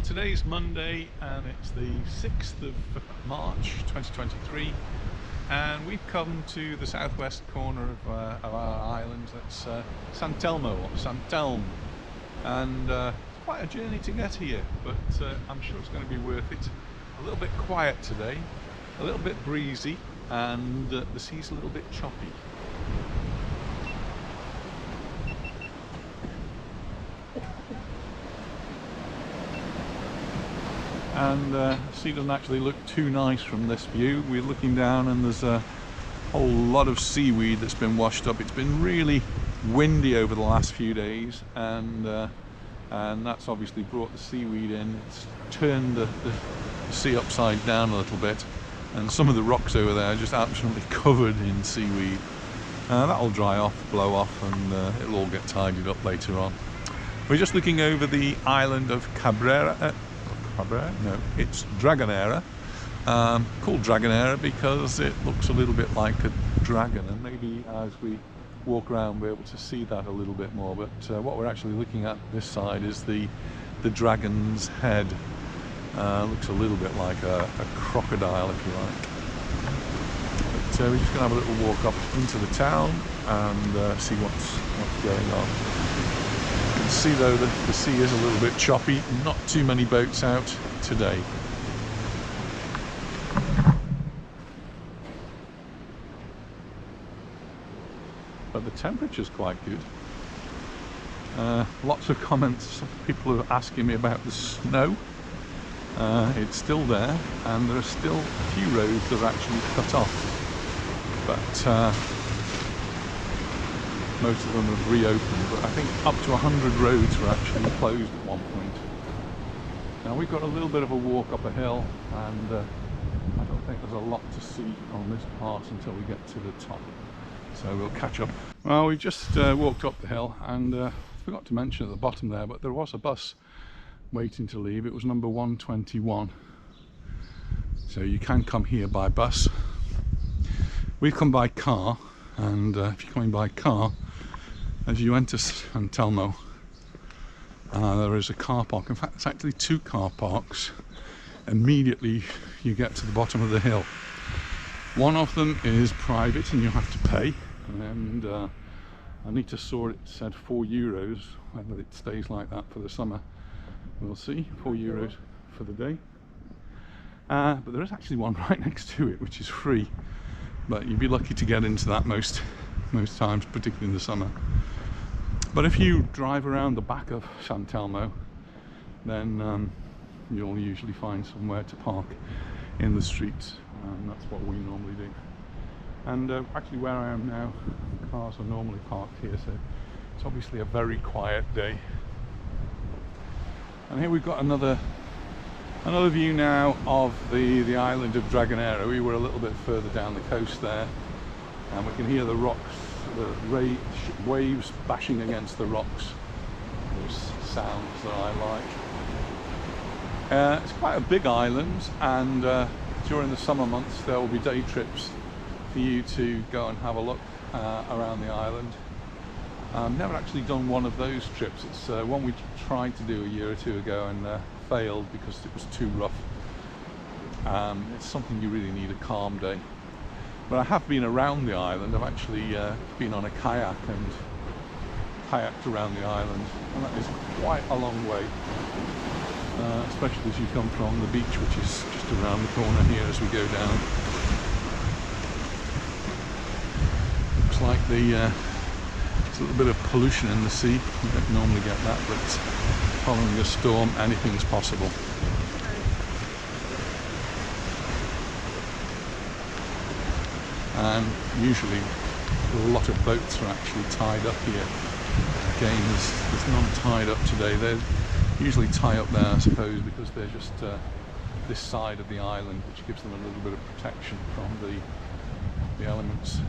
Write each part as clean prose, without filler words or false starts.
today's Monday and it's the 6th of March 2023, and we've come to the southwest corner of our island. That's Sant Telmo or Sant Telmo, and it's quite a journey to get here, but I'm sure it's going to be worth it. A little bit quiet today, a little bit breezy, and the sea's a little bit choppy. And the sea doesn't actually look too nice from this view. We're looking down and there's a whole lot of seaweed that's been washed up. It's been really windy over the last few days, and that's obviously brought the seaweed in. It's turned the sea upside down a little bit, and some of the rocks over there are just absolutely covered in seaweed. That'll dry off, blow off, and it'll all get tidied up later on. We're just looking over the island of Cabrera. No, it's Dragonera, called Dragonera because it looks a little bit like a dragon, and maybe as we walk around we'll be able to see that a little bit more. But what we're actually looking at this side is the dragon's head. Looks a little bit like a crocodile, if you like. But we're just going to have a little walk up into the town and see what's going on. You can see though that the sea is a little bit choppy, not too many boats out today. But the temperature's quite good. Lots of comments, people are asking me about the snow. It's still there, and there are still a few roads that are actually cut off. But most of them have reopened, but I think up to 100 roads were actually closed at one point. Now we've got a little bit of a walk up a hill, and I don't think there's a lot to see on this part until we get to the top. So we'll catch up. Well, we just walked up the hill, and forgot to mention at the bottom there, but there was a bus waiting to leave. It was number 121. So you can come here by bus. We've come by car, and if you're coming by car, as you enter Sant Telmo, there is a car park. In fact, it's actually two car parks immediately you get to the bottom of the hill. One of them is private and you have to pay, and Anita saw it said €4. Whether it stays like that for the summer, we'll see. €4 for the day. But there is actually one right next to it which is free, but you'd be lucky to get into that most times, particularly in the summer. But if you drive around the back of Sant Telmo, then you'll usually find somewhere to park in the streets, and that's what we normally do. And actually where I am now, cars are normally parked here, so it's obviously a very quiet day. And here we've got another view now of the island of Dragonera. We were a little bit further down the coast there, and we can hear the rocks, the waves bashing against the rocks. Those sounds that I like. It's quite a big island, and during the summer months there will be day trips for you to go and have a look around the island. I've never actually done one of those trips. It's one we tried to do a year or two ago and failed because it was too rough. It's something you really need a calm day. But I have been around the island. I've actually been on a kayak and kayaked around the island, and that is quite a long way, especially as you come from the beach, which is just around the corner here as we go down. Looks like there's a little bit of pollution in the sea. You don't normally get that, but following a storm, anything's possible. And usually a lot of boats are actually tied up here. Again, there's none tied up today. They usually tie up there, I suppose, because they're just this side of the island, which gives them a little bit of protection from the elements.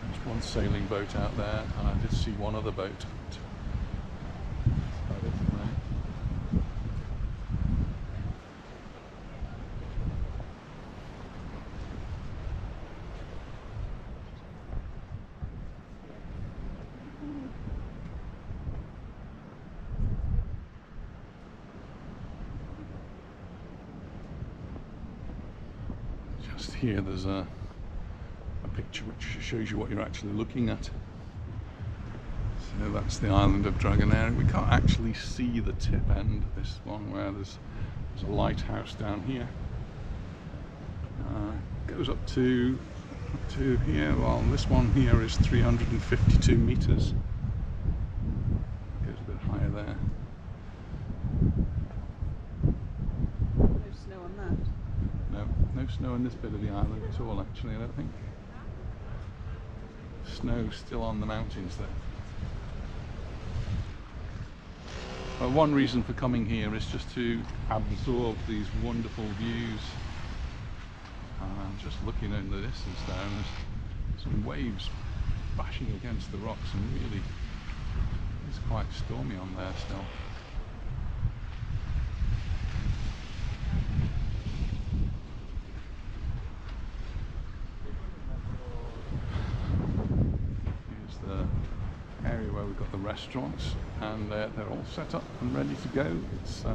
There's one sailing boat out there, and I did see one other boat. That's about it from there. Just here there's a picture which shows you what you're actually looking at. So that's the island of Dragonera. We can't actually see the tip end of this one where there's a lighthouse down here. Goes up to here. Well, this one here is 352 meters. Goes a bit higher there. No snow on that? No snow on this bit of the island at all, actually, I don't think. Snow still on the mountains there. One reason for coming here is just to absorb these wonderful views. Just looking in the distance there, and there's some waves bashing against the rocks, and really it's quite stormy on there still. Here's the area where we've got the restaurants, and they're all set up and ready to go. It's I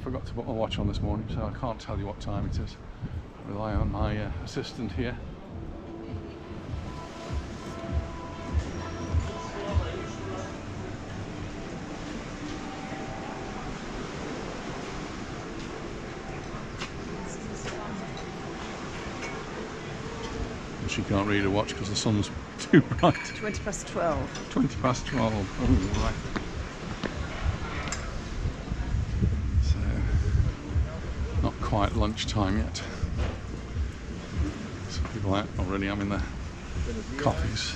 forgot to put my watch on this morning, so I can't tell you what time it is. I rely on my assistant here. And she can't read her watch because the sun's too bright. 20 past 12. 20 past 12. Oh, right. So, not quite lunchtime yet. Some people out already having their coffees.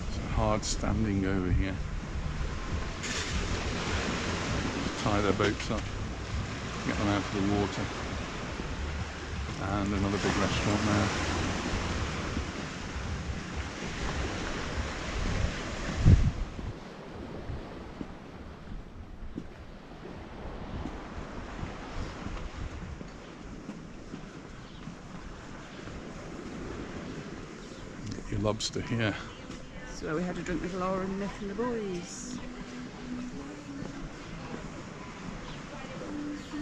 It's hard standing over here. Tie their boats up, get them out of the water. And another big restaurant there. Get your lobster here. So we had a drink with Laura and Nick and the boys.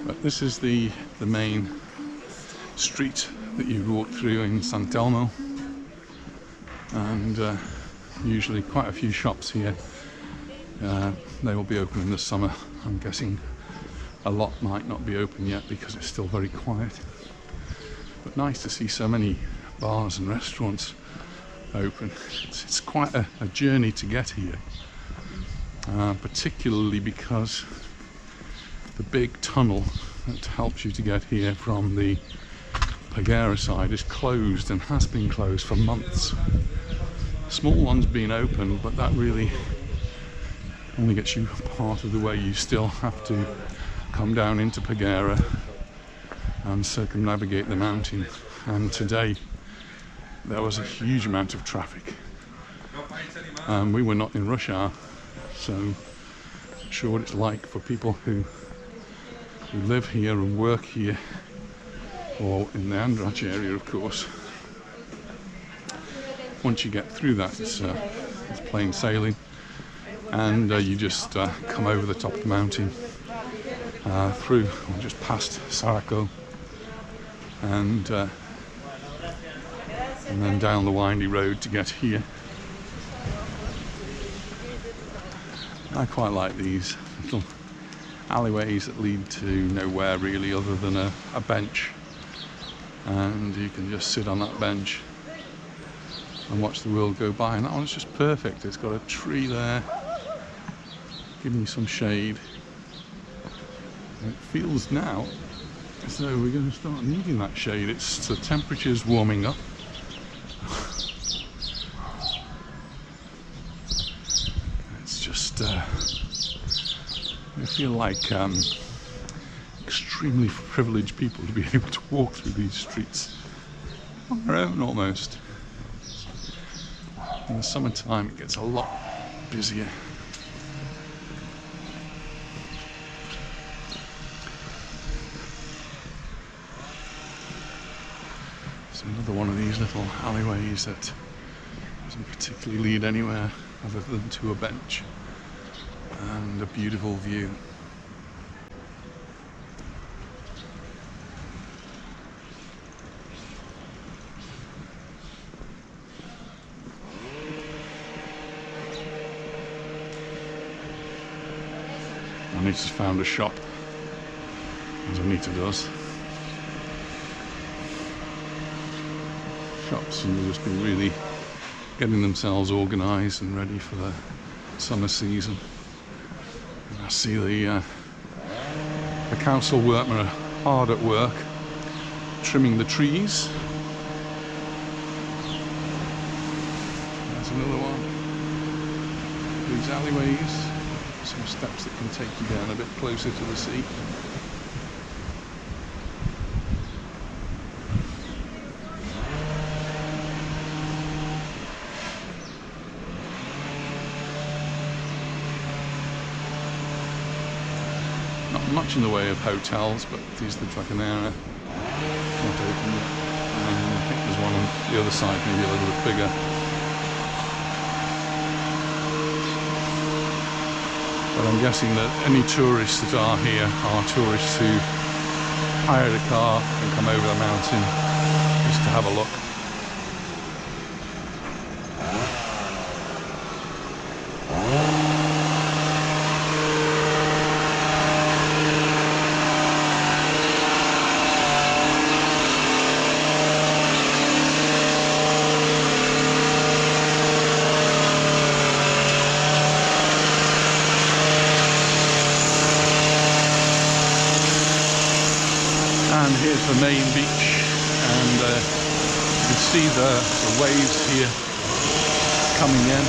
But this is the main street that you walk through in Sant Telmo, and usually quite a few shops here. They will be open in the summer. I'm guessing a lot might not be open yet because it's still very quiet. But nice to see so many bars and restaurants open. It's quite a journey to get here, particularly because the big tunnel that helps you to get here from the Majorca side is closed and has been closed for months. Small one's been open, but that really only gets you part of the way. You still have to come down into Majorca and circumnavigate the mountain. And today there was a huge amount of traffic. We were not in rush hour, so I'm sure what it's like for people who live here and work here, or in the Andrach area, of course. Once you get through that, it's plain sailing, and you just come over the top of the mountain, through, or just past Saraco, and then down the windy road to get here. I quite like these little alleyways that lead to nowhere really, other than a bench, and you can just sit on that bench and watch the world go by. And that one's just perfect. It's got a tree there giving you some shade, and it feels now as though we're going to start needing that shade. It's the temperature's warming up. It's just I feel like extremely privileged people to be able to walk through these streets on their own almost. In the summertime it gets a lot busier. It's another one of these little alleyways that doesn't particularly lead anywhere other than to a bench. and a beautiful view. Anita's found a shop, as Anita does. Shops seem to just be really getting themselves organised and ready for the summer season. And I see the council workmen are hard at work trimming the trees. There's another one. These alleyways. Some steps that can take you down a bit closer to the sea. Not much in the way of hotels, but these the Trocadero not open yet. And I think there's one on the other side, maybe a little bit bigger. But I'm guessing that any tourists that are here are tourists who hired a car and come over the mountain just to have a look. And here's the main beach, and you can see the waves here coming in.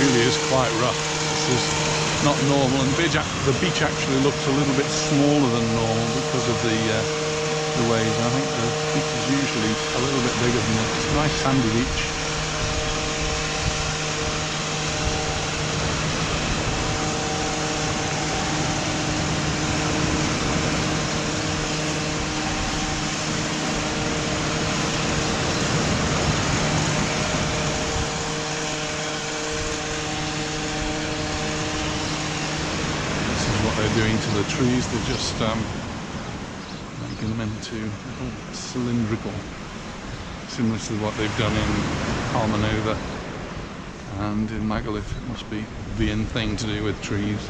Really is quite rough. This is not normal, and the beach actually looks a little bit smaller than normal because of the waves. I think the beach is usually a little bit bigger than this. It's a nice sandy beach. They're doing to the trees, they're just making them into little cylindrical, similar to what they've done in Palma and in Majorca. It must be the in thing to do with trees.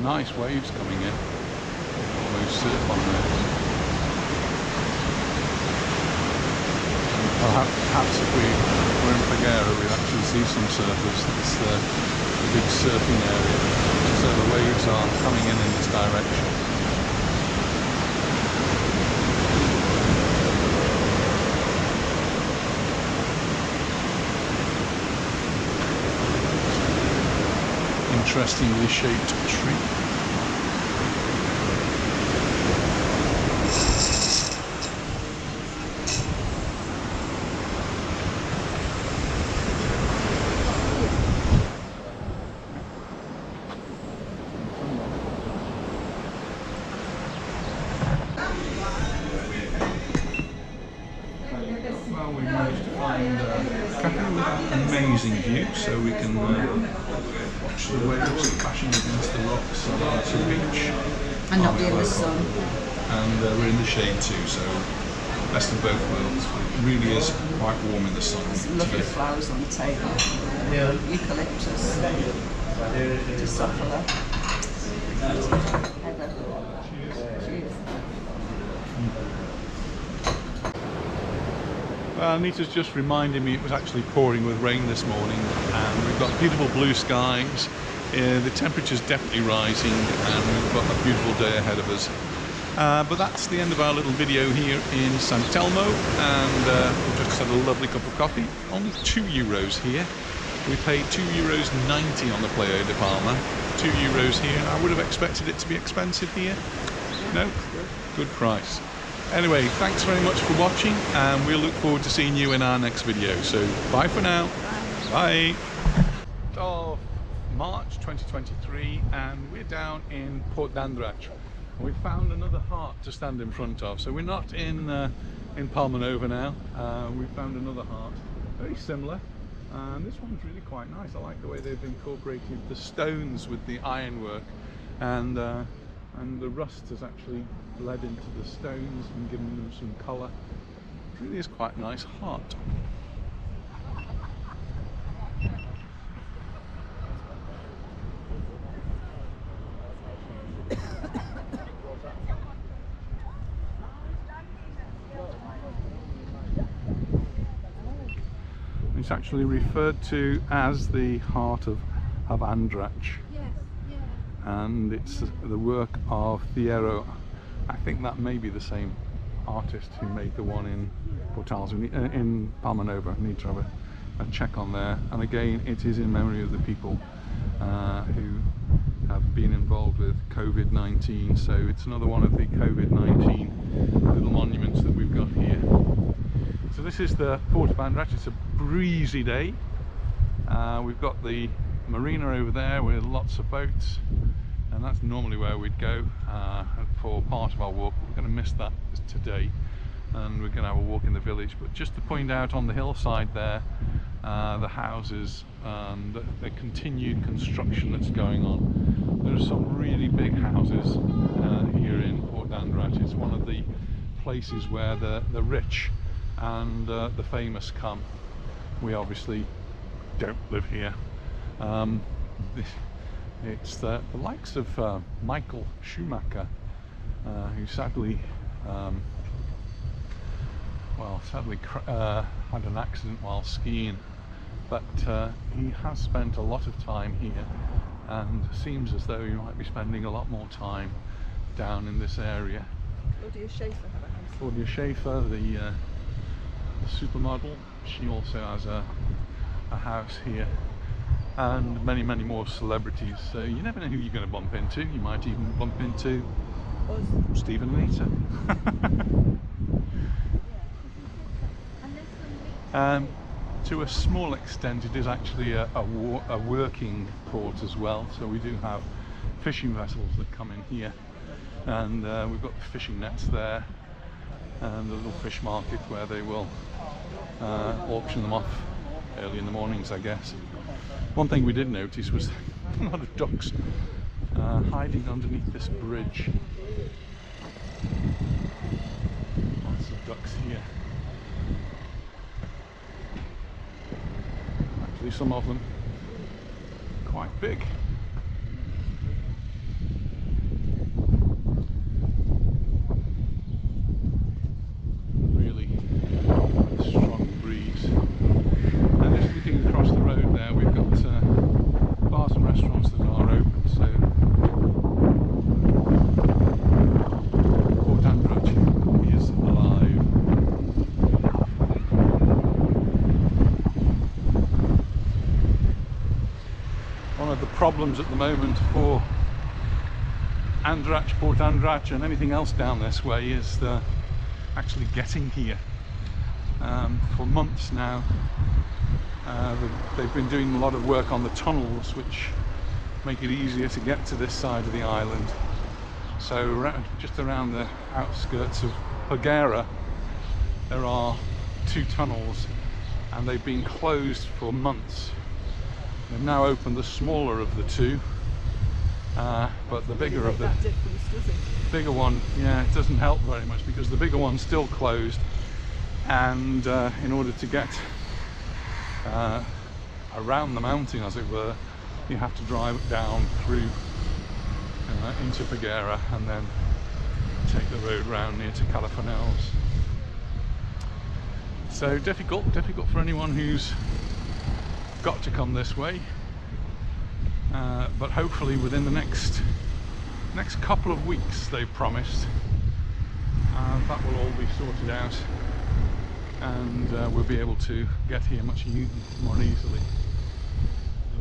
Nice waves coming in, almost surf on there. Perhaps if we were in Majorca we'd actually see some surfers. It's the big surfing area, so the waves are coming in this direction. Interestingly shaped tree. Well, we managed to find a cafe with an amazing view, so we can watch the waves crashing against the rocks on the beach. And not be in the sun. And we're in the shade too, so best of both worlds. It really is quite warm in the sun. There's lovely flowers on the table. Eucalyptus. Just offer that. Cheers. Well, Anita's just reminded me it was actually pouring with rain this morning, and we've got beautiful blue skies. The temperature's definitely rising, and we've got a beautiful day ahead of us. But that's the end of our little video here in Telmo, and we've just had a lovely cup of coffee. Only €2 here, We paid €2.90 on the Playa de Palma. €2 here. I would have expected it to be expensive here. No, good price. Anyway, thanks very much for watching, and we'll look forward to seeing you in our next video. So bye for now. Bye. Of March 2023, and we're down in Port d'Andratx. We found another heart to stand in front of. So we're not in Palma Nova now. We found another heart, very similar. And this one's really quite nice. I like the way they've incorporated the stones with the ironwork, and the rust has actually bled into the stones and given them some colour. It really is quite a nice heart. It's actually referred to as the Heart of Andratx, and it's the work of Thiero. I think that may be the same artist who made the one in in Palma Nova. I need to have a check on there. And again, it is in memory of the people who have been involved with COVID-19. So it's another one of the COVID-19 little monuments that we've got here. So this is the Port of Andratx. It's a breezy day. We've got the marina over there with lots of boats, and that's normally where we'd go for part of our walk. We're going to miss that today, and we're going to have a walk in the village. But just to point out, on the hillside there, the houses and the continued construction that's going on. There are some really big houses here in Port d'Andratx. It's one of the places where the rich and the famous come. We obviously don't live here. It's the likes of Michael Schumacher, who sadly had an accident while skiing, but he has spent a lot of time here, and seems as though he might be spending a lot more time down in this area. Claudia Schäfer had a house. Claudia Schäfer, the supermodel, she also has a house here, and many more celebrities. So you never know who you're going to bump into. You might even bump into Steve and Anita. To a small extent, it is actually a working port as well. So we do have fishing vessels that come in here, and we've got the fishing nets there, and a little fish market where they will auction them off early in the mornings, I guess. One thing we did notice was a lot of ducks hiding underneath this bridge. Lots of ducks here. Actually, some of them quite big. Really strong breeze. And just looking across the road there, we've got bars and restaurants that are open. So Port d'Andratx is alive. One of the problems at the moment for Andratx, Port d'Andratx, and anything else down this way is actually getting here. For months now, they've been doing a lot of work on the tunnels, which make it easier to get to this side of the island. So just around the outskirts of Peguera, there are 2 tunnels, and they've been closed for months. They've now opened the smaller of the 2, but the bigger of the bigger one, yeah, it doesn't help very much, because the bigger one's still closed, and in order to get around the mountain, as it were, you have to drive down through into Peguera, and then take the road round near to Calafanels. So difficult for anyone who's got to come this way, but hopefully within the next couple of weeks, they've promised, that will all be sorted out, and we'll be able to get here much more easily.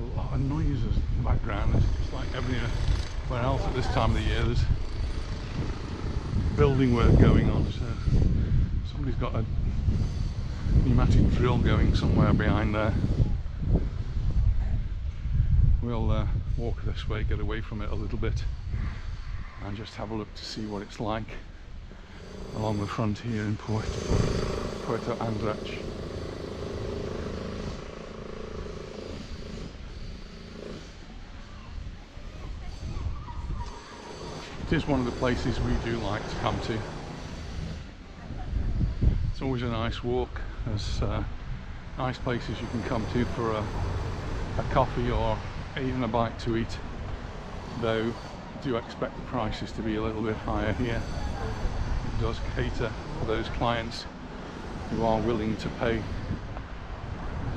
a lot of noises in the background. It's like everywhere else at this time of the year. There's building work going on, so somebody's got a pneumatic drill going somewhere behind there. We'll walk this way, get away from it a little bit, and just have a look to see what it's like along the front here in Puerto Andratx. It is one of the places we do like to come to. It's always a nice walk. There's nice places you can come to for a coffee or even a bite to eat, though I do expect the prices to be a little bit higher here. It does cater for those clients who are willing to pay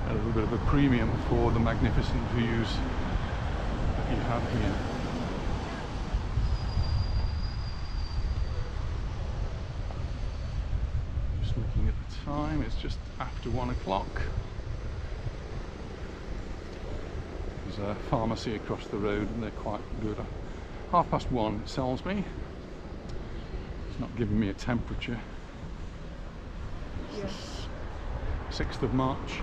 a little bit of a premium for the magnificent views that you have here. Just looking at the time, it's just after 1 o'clock. There's a pharmacy across the road and they're quite good. 1:30 it tells me. It's not giving me a temperature. It's the 6th of March.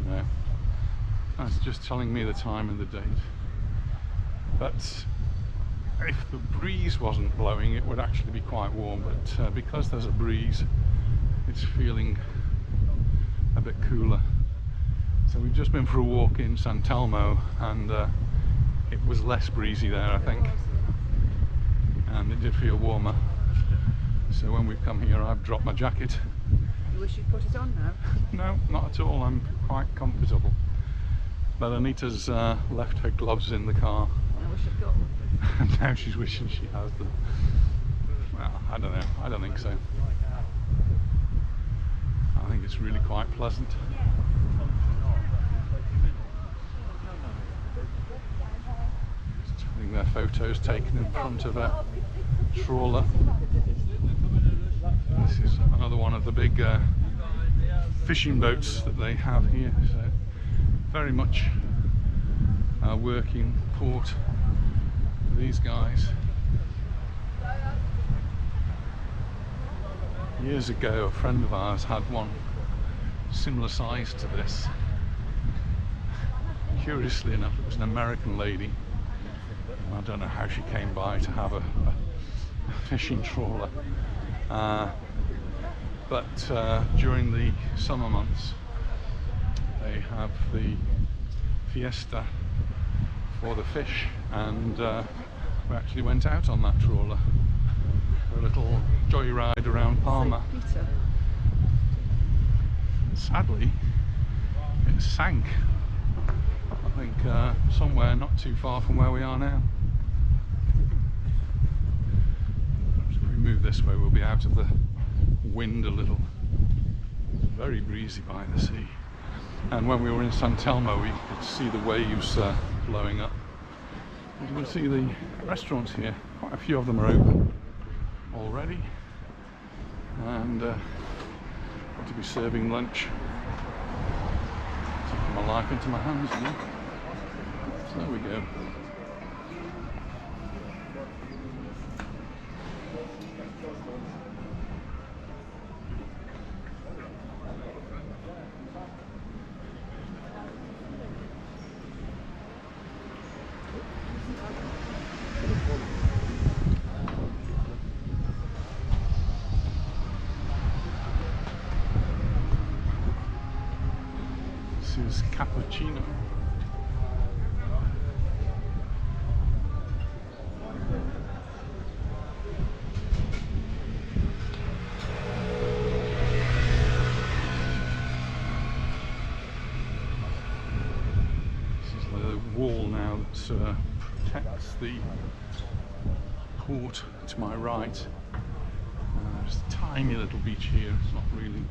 No, that's just telling me the time and the date. But if the breeze wasn't blowing, it would actually be quite warm, but because there's a breeze, it's feeling a bit cooler. So we've just been for a walk in Sant Telmo, and it was less breezy there, I think, and it did feel warmer. So when we've come here, I've dropped my jacket. You wish you'd put it on now? No, not at all. I'm quite comfortable. But Anita's left her gloves in the car. I wish I'd got them. And now she's wishing she has them. Well, I don't know. I don't think so. I think it's really quite pleasant. Just having their photos taken in front of a trawler. This is another one of the big fishing boats that they have here. So very much a working port for these guys. Years ago, a friend of ours had one similar size to this. Curiously enough, it was an American lady. I don't know how she came by to have a fishing trawler. But during the summer months, they have the fiesta for the fish, and we actually went out on that trawler for a little joyride around Palma. Sadly, it sank, I think, somewhere not too far from where we are now. If we move this way, we'll be out of the wind a little. It's very breezy by the sea. And when we were in Sant Telmo, we could see the waves blowing up. And you can see the restaurants here. Quite a few of them are open already, and got to be serving lunch. Taking my life into my hands now. So there we go. This is cappuccino. This is the wall now that protects the port to my right. There's a tiny little beach here. It's not really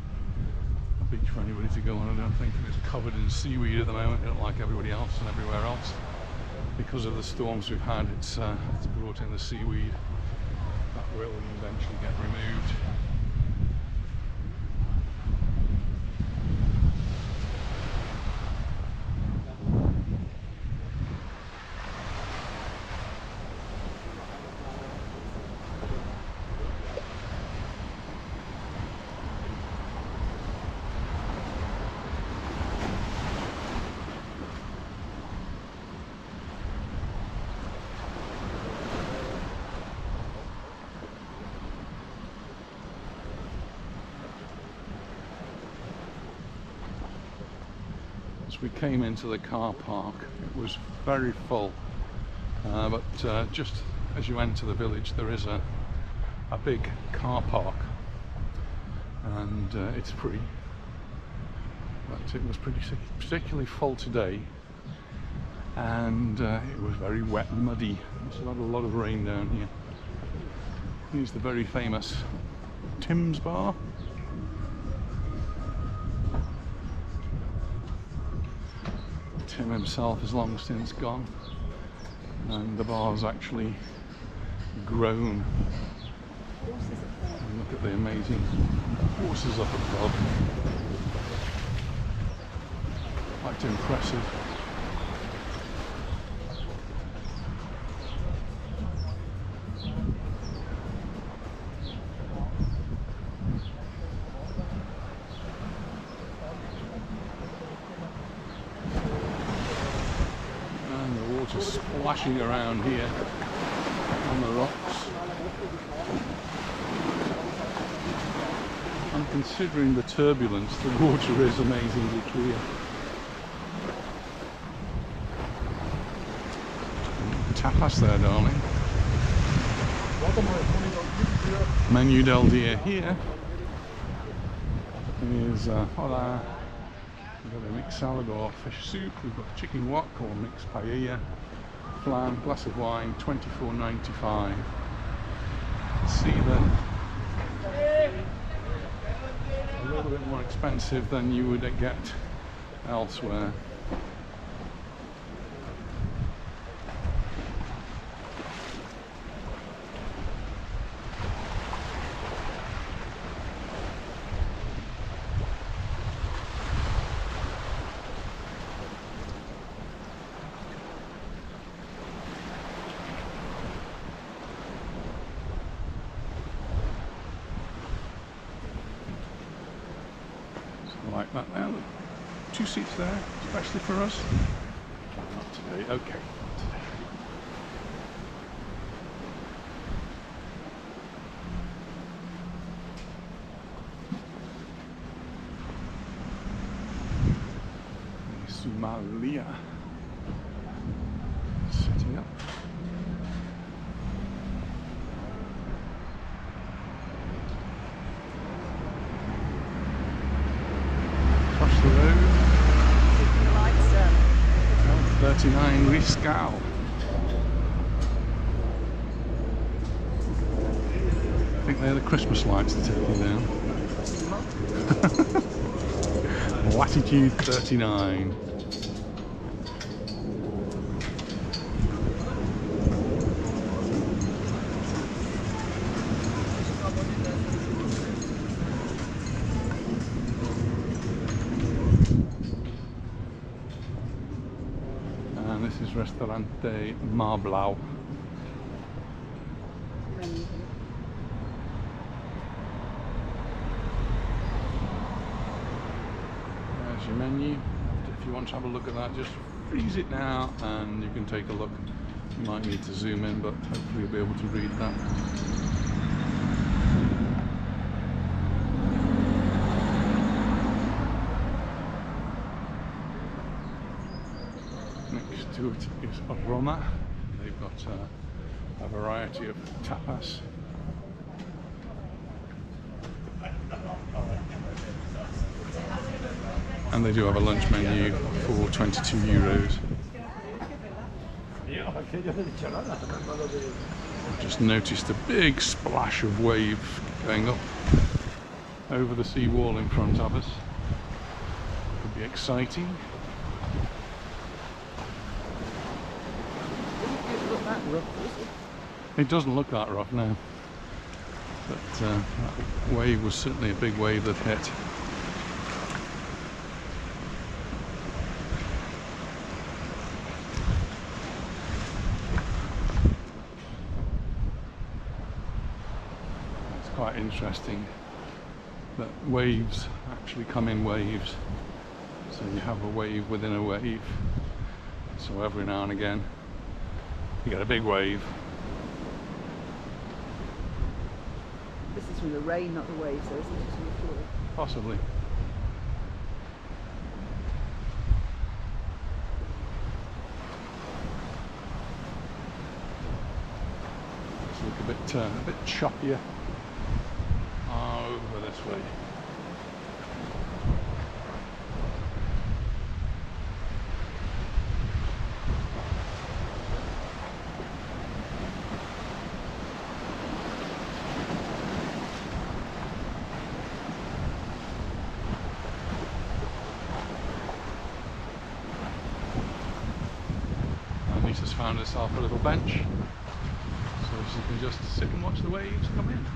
a beach for anybody to go on, I don't think, and it's covered in seaweed at the moment, like everybody else and everywhere else. Because of the storms we've had, it's brought in the seaweed. That will eventually get removed. we came into the car park, it was very full, but just as you enter the village there is a big car park, and it's free, but it was particularly full today, and it was very wet and muddy. It's had a lot of rain down here. Here's the very famous Tim's bar. Tim himself is long since gone, and the bar's actually grown. And look at the amazing horses up above. Quite impressive. Just splashing around here on the rocks. And considering the turbulence, the water is amazingly clear. Tapas there, darling. Menu del dia here is hola. We've got a mixed salad or fish soup, we've got chicken wok or mixed paella, flan, glass of wine, $24.95. See that a little bit more expensive than you would get elsewhere. Like that now, 2 seats there, especially for us. Not today, okay, not today. Somalia. Setting up. The road. 39 Riscal. I think they're the Christmas lights they're taking down. Latitude 39. This is Restaurante Mar Blau. There's your menu. If you want to have a look at that, just freeze it now and you can take a look. You might need to zoom in, but hopefully you'll be able to read that. Next to it is Roma. They've got a variety of tapas. And they do have a lunch menu for €22. I've just noticed a big splash of wave going up over the seawall in front of us. Could be exciting. It doesn't look that rough now, but that wave was certainly a big wave that hit. It's quite interesting that waves actually come in waves, so you have a wave within a wave, so every now and again you get a big wave. This is from the rain, not the waves, though, isn't it? It's from the floor. Possibly. a bit choppier over this way. Lisa's found herself a little bench so she can just sit and watch the waves come in.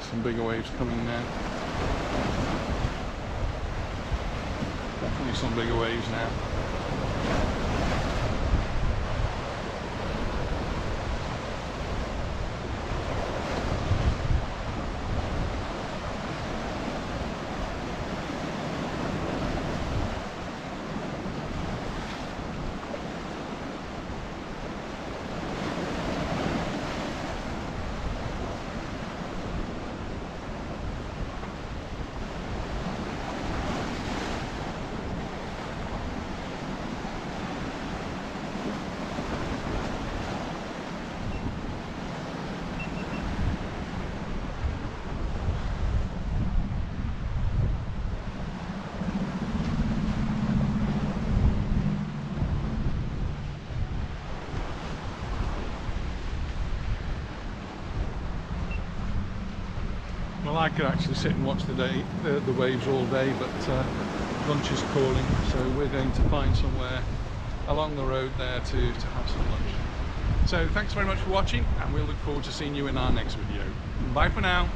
Some bigger waves coming now. Definitely some bigger waves now. Well, I could actually sit and watch the waves all day, but lunch is calling, so we're going to find somewhere along the road there to have some lunch. So thanks very much for watching, and we'll look forward to seeing you in our next video. Bye for now.